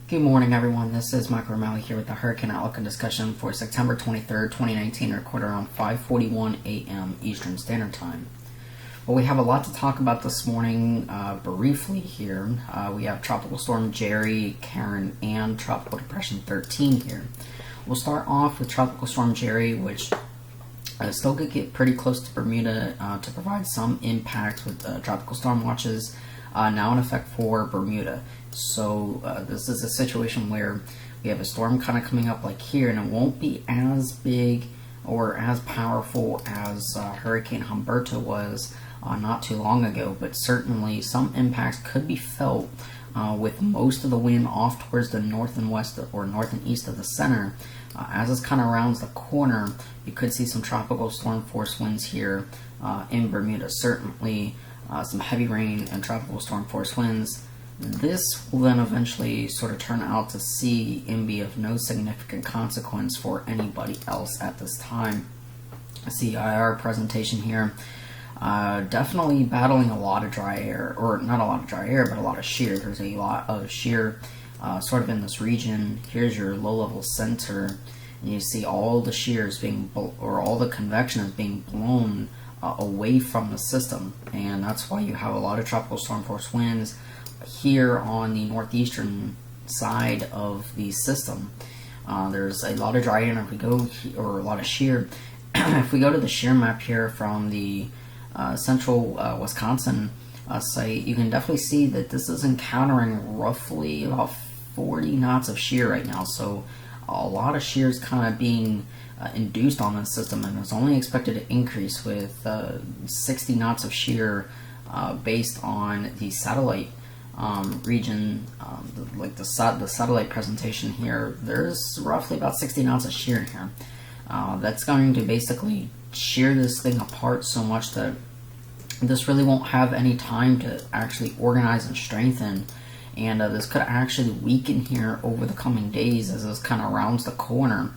Good morning, everyone. This is Michael O'Malley here with the Hurricane Outlook and discussion for September 23rd, 2019, recorded around 5:41 a.m. Eastern Standard Time. Well, we have a lot to talk about this morning. Briefly here, we have Tropical Storm Jerry, Karen, and Tropical Depression 13 here. We'll start off with Tropical Storm Jerry, which still could get pretty close to Bermuda to provide some impact with tropical storm watches now in effect for Bermuda. So this is a situation where we have a storm kind of coming up like here, and it won't be as big or as powerful as Hurricane Humberto was not too long ago, but certainly some impacts could be felt with most of the wind off towards the north and west or north and east of the center. As this kind of rounds the corner, you could see some tropical storm force winds here in Bermuda. Certainly some heavy rain and tropical storm force winds. This will then eventually sort of turn out to sea and be of no significant consequence for anybody else at this time. I see IR presentation here. Definitely battling a lot of dry air, or not a lot of dry air, but a lot of shear. There's a lot of shear sort of in this region. Here's your low-level center, and you see all the shears being, or all the convection is being blown away from the system, and that's why you have a lot of tropical storm force winds here on the northeastern side of the system. There's a lot of dry air, and if we go, or a lot of shear. If we go to the shear map here from the central Wisconsin site, you can definitely see that this is encountering roughly about 40 knots of shear right now. So a lot of shear is kind of being induced on this system, and it's only expected to increase with 60 knots of shear based on the satellite region, like the satellite presentation here. There's roughly about 60 knots of shear in here. That's going to basically shear this thing apart so much that this really won't have any time to actually organize and strengthen, and this could actually weaken here over the coming days as this kind of rounds the corner.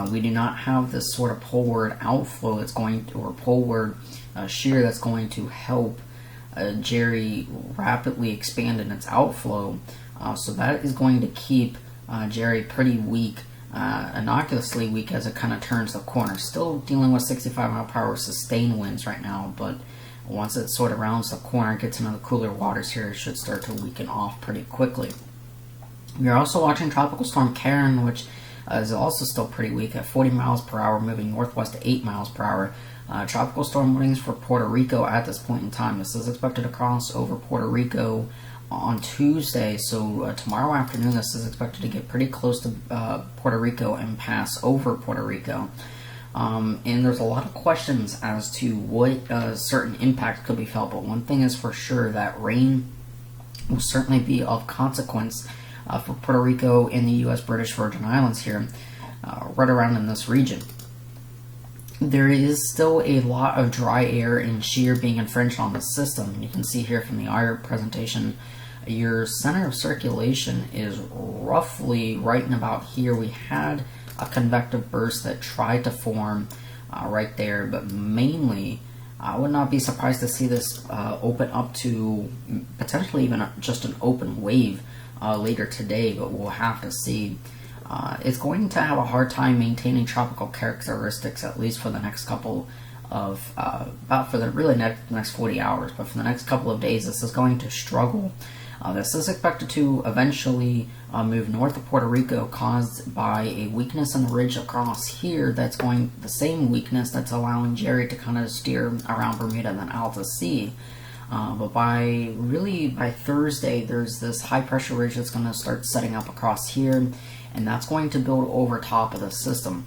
We do not have this sort of poleward outflow that's going to, or poleward shear that's going to help Jerry rapidly expand in its outflow, so that is going to keep Jerry pretty weak, innocuously weak as it kind of turns the corner. Still dealing with 65-mile-per-hour sustained winds right now, but once it sort of rounds the corner, gets into the cooler waters here, it should start to weaken off pretty quickly. We are also watching Tropical Storm Karen, which is also still pretty weak at 40 miles per hour, moving northwest to 8 miles per hour. Tropical storm warnings for Puerto Rico at this point in time. This is expected to cross over Puerto Rico on Tuesday, so tomorrow afternoon this is expected to get pretty close to Puerto Rico and pass over Puerto Rico. And there's a lot of questions as to what certain impacts could be felt, but one thing is for sure, that rain will certainly be of consequence for Puerto Rico and the U.S. British Virgin Islands here, right around in this region. There is still a lot of dry air and shear being infringed on the system. You can see here from the IR presentation, your center of circulation is roughly right in about here. We had a convective burst that tried to form right there, but mainly I would not be surprised to see this open up to potentially even just an open wave later today, but we'll have to see. It's going to have a hard time maintaining tropical characteristics, at least for the next couple of, about for the really next 40 hours, but for the next couple of days, this is going to struggle. This is expected to eventually move north of Puerto Rico, caused by a weakness in the ridge across here. That's going, the same weakness that's allowing Jerry to kind of steer around Bermuda and then out to sea. But by Thursday, there's this high pressure ridge that's going to start setting up across here, and that's going to build over top of the system.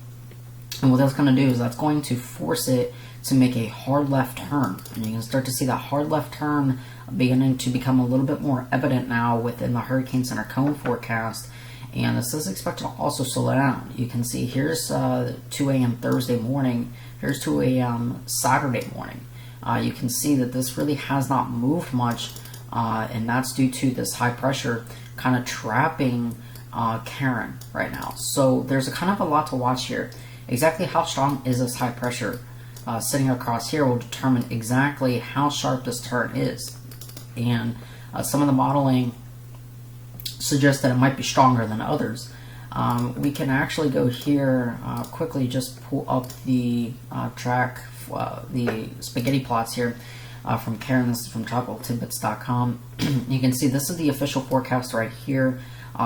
And what that's going to do is that's going to force it to make a hard left turn, and you can start to see that hard left turn beginning to become a little bit more evident now within the Hurricane Center cone forecast. And this is expected to also slow down. You can see here's 2 a.m. Thursday morning, here's 2 a.m. Saturday morning. You can see that this really has not moved much, and that's due to this high pressure kind of trapping Karen right now. So there's a kind of a lot to watch here. Exactly how strong is this high pressure sitting across here will determine exactly how sharp this turn is. And some of the modeling suggests that it might be stronger than others. We can actually go here quickly, just pull up the the spaghetti plots here from Karen. This is from tropicaltidbits.com. You can see this is the official forecast right here,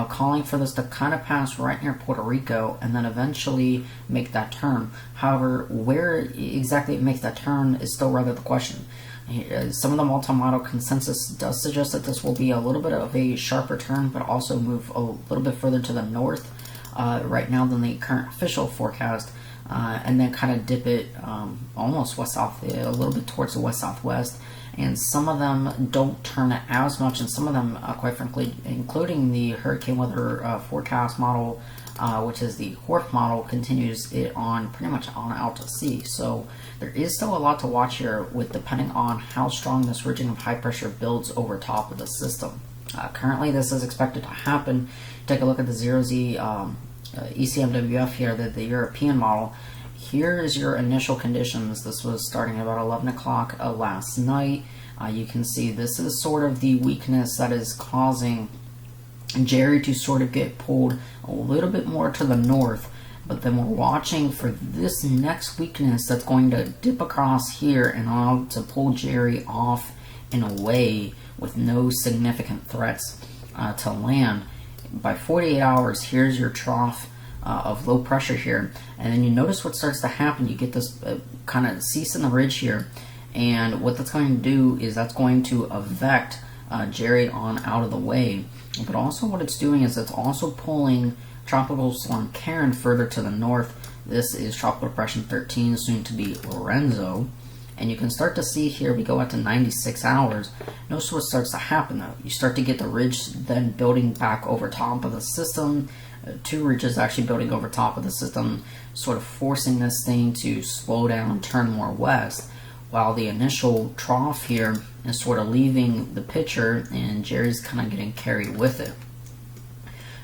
calling for this to kind of pass right near Puerto Rico and then eventually make that turn. However, where exactly it makes that turn is still rather the question. Some of the multi-model consensus does suggest that this will be a little bit of a sharper turn, but also move a little bit further to the north right now than the current official forecast, and then kind of dip it almost west-south, a little bit towards the west-southwest. And some of them don't turn it as much, and some of them, quite frankly, including the hurricane weather forecast model, which is the HORF model, continues it on pretty much on out to sea. So there is still a lot to watch here, with depending on how strong this region of high pressure builds over top of the system. Currently, this is expected to happen. Take a look at the 0Z ECMWF here, the European model. Here is your initial conditions. This was starting about 11 o'clock last night. You can see this is sort of the weakness that is causing Jerry to sort of get pulled a little bit more to the north. But then we're watching for this next weakness that's going to dip across here and on to pull Jerry off and away with no significant threats to land. By 48 hours, here's your trough of low pressure here, and then you notice what starts to happen. You get this kind of cease in the ridge here, and what that's going to do is that's going to evict Jerry on out of the way. But also what it's doing is it's also pulling Tropical Storm Karen further to the north. This is Tropical Depression 13, soon to be Lorenzo. And you can start to see here, we go out to 96 hours. Notice what starts to happen though. You start to get the ridge then building back over top of the system. Two ridges actually building over top of the system, sort of forcing this thing to slow down, turn more west, while the initial trough here is sort of leaving the picture and Jerry's kind of getting carried with it.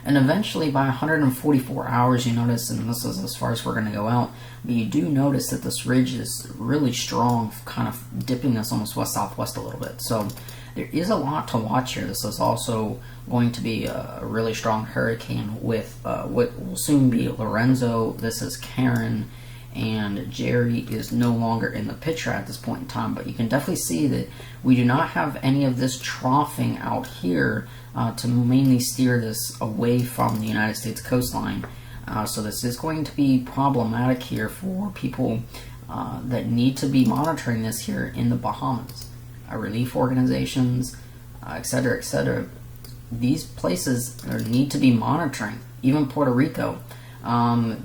And eventually by 144 hours, you notice, and this is as far as we're going to go out, but you do notice that this ridge is really strong, kind of dipping us almost west-southwest a little bit. So there is a lot to watch here. This is also going to be a really strong hurricane with what will soon be Lorenzo. This is Karen, and Jerry is no longer in the picture at this point in time. But you can definitely see that we do not have any of this troughing out here to mainly steer this away from the United States coastline. So this is going to be problematic here for people that need to be monitoring this here in the Bahamas. Relief organizations, etc., etc. These places need to be monitoring, even Puerto Rico,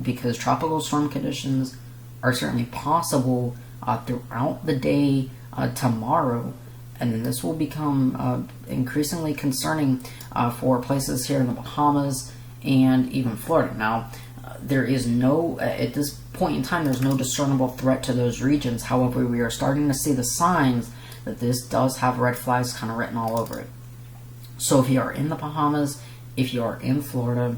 because tropical storm conditions are certainly possible throughout the day tomorrow, and then this will become increasingly concerning for places here in the Bahamas and even Florida. Now, there is no, at this point in time, there's no discernible threat to those regions. However, we are starting to see the signs that this does have red flags kind of written all over it. So if you are in the Bahamas, if you are in Florida,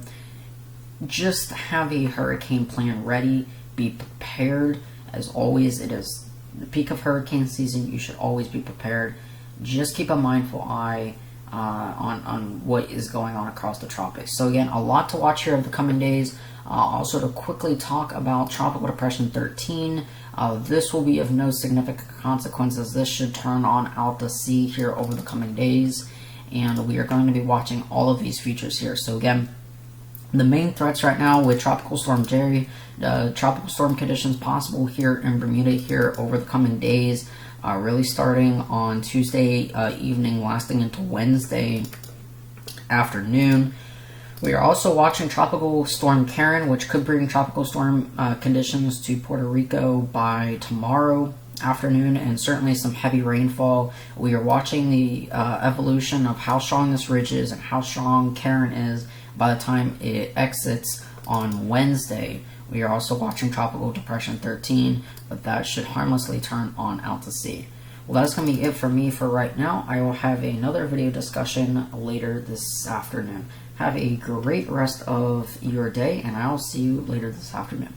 just have a hurricane plan ready. Be prepared. As always, it is the peak of hurricane season. You should always be prepared. Just keep a mindful eye on what is going on across the tropics. So again, a lot to watch here over the coming days. Also to quickly talk about Tropical Depression 13. This will be of no significant consequences. This should turn on out to sea here over the coming days, and we are going to be watching all of these features here. So again, the main threats right now with Tropical Storm Jerry, tropical storm conditions possible here in Bermuda here over the coming days, really starting on Tuesday evening, lasting into Wednesday afternoon. We are also watching Tropical Storm Karen, which could bring tropical storm conditions to Puerto Rico by tomorrow afternoon, and certainly some heavy rainfall. We are watching the evolution of how strong this ridge is and how strong Karen is by the time it exits on Wednesday. We are also watching Tropical Depression 13, but that should harmlessly turn on out to sea. Well, that's going to be it for me for right now. I will have another video discussion later this afternoon. Have a great rest of your day, and I will see you later this afternoon.